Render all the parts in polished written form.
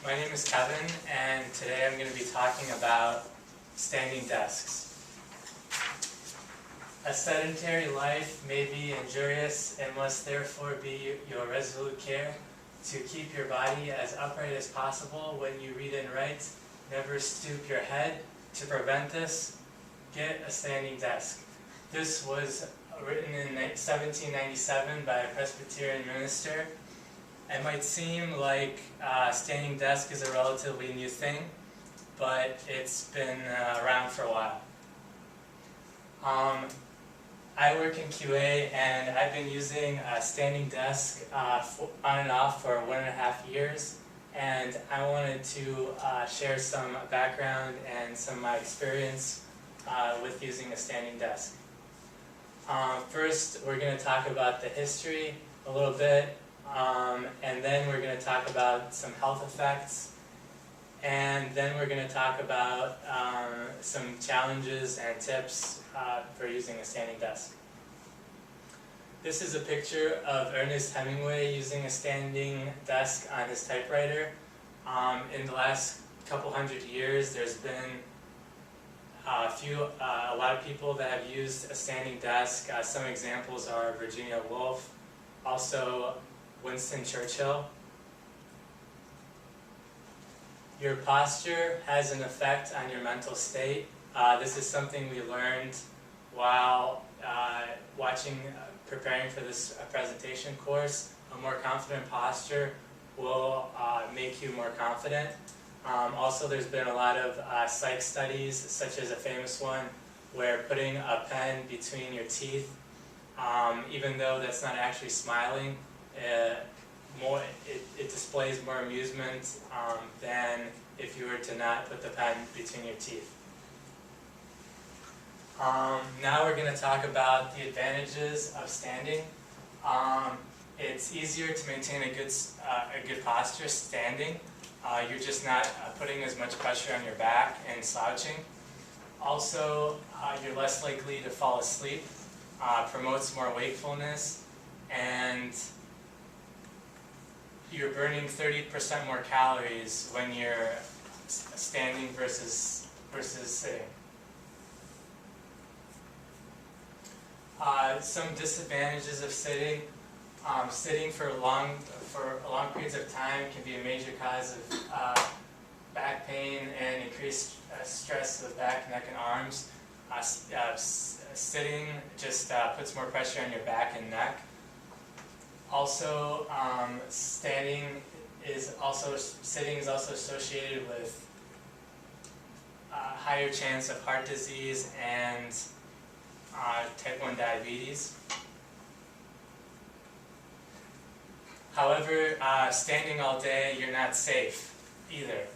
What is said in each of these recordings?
My name is Kevin, and today I'm going to be talking about standing desks. A sedentary life may be injurious and must therefore be your resolute care to keep your body as upright as possible when you read and write. Never stoop your head. To prevent this, get a standing desk. This was written in 1797 by a Presbyterian minister. It might seem like standing desk is a relatively new thing, but it's been around for a while. I work in QA, and I've been using a standing desk on and off for 1.5 years, and I wanted to share some background and some of my experience with using a standing desk. First, we're going to talk about the history a little bit, and then we're going to talk about some health effects, and then we're going to talk about some challenges and tips for using a standing desk. This is a picture of Ernest Hemingway using a standing desk on his typewriter. In the last couple hundred years, there's been a lot of people that have used a standing desk. Some examples are Virginia Woolf, also Winston Churchill. Your posture has an effect on your mental state. This is something we learned while preparing for this presentation course. A more confident posture will make you more confident. Also, there's been a lot of psych studies, such as a famous one where putting a pen between your teeth, even though that's not actually smiling, it displays more amusement than if you were to not put the pen between your teeth. Now we're going to talk about the advantages of standing. It's easier to maintain a good posture standing. You're just not putting as much pressure on your back and slouching. Also, you're less likely to fall asleep, promotes more wakefulness, and you're burning 30% more calories when you're standing versus sitting. Some disadvantages of sitting. Sitting for long periods of time can be a major cause of back pain and increased stress of the back, neck, and arms. Sitting just puts more pressure on your back and neck. Also, sitting is also associated with higher chance of heart disease and type 1 diabetes. However, standing all day, you're not safe either.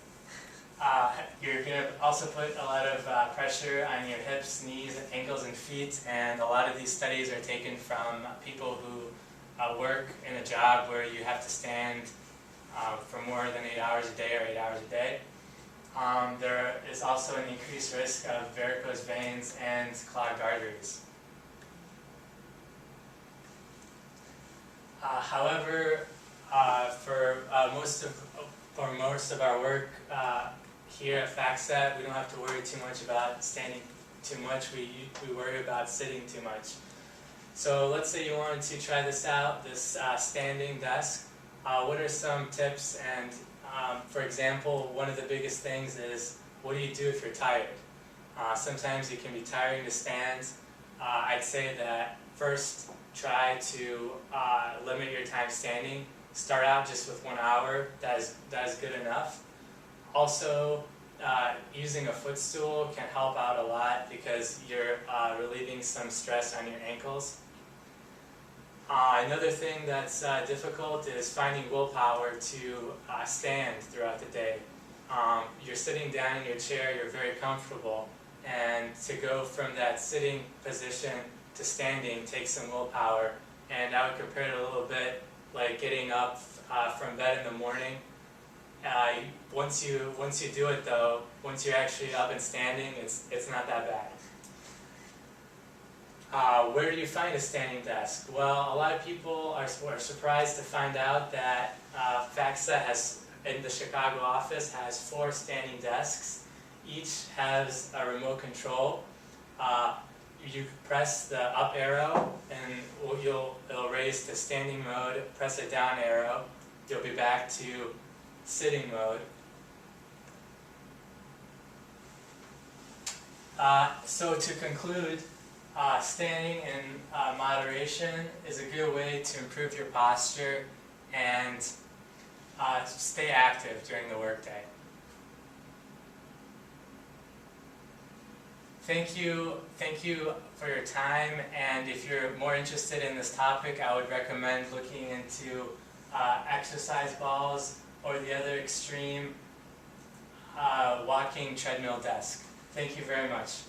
You're going to also put a lot of pressure on your hips, knees, ankles, and feet, and a lot of these studies are taken from people who work in a job where you have to stand for more than 8 hours a day or 8 hours a day. There is also an increased risk of varicose veins and clogged arteries. However, for most of our work here at Factset, we don't have to worry too much about standing too much. We worry about sitting too much. So let's say you wanted to try this out, this standing desk. What are some tips? And for example, one of the biggest things is, what do you do if you're tired? Sometimes it can be tiring to stand. I'd say that first, try to limit your time standing. Start out just with 1 hour. That is good enough. Also, using a footstool can help out a lot because you're relieving some stress on your ankles. Another thing that's difficult is finding willpower to stand throughout the day. You're sitting down in your chair, you're very comfortable, and to go from that sitting position to standing takes some willpower, and I would compare it a little bit like getting up from bed in the morning. Once you do it though, once you're actually up and standing, it's not that bad. Where do you find a standing desk? Well, a lot of people are surprised to find out that Factset has in the Chicago office has 4 standing desks. Each has a remote control. You press the up arrow and it'll raise to standing mode. Press the down arrow, you'll be back to sitting mode. So to conclude, standing in moderation is a good way to improve your posture and stay active during the workday. Thank you for your time, and if you're more interested in this topic, I would recommend looking into exercise balls or the other extreme walking treadmill desk. Thank you very much.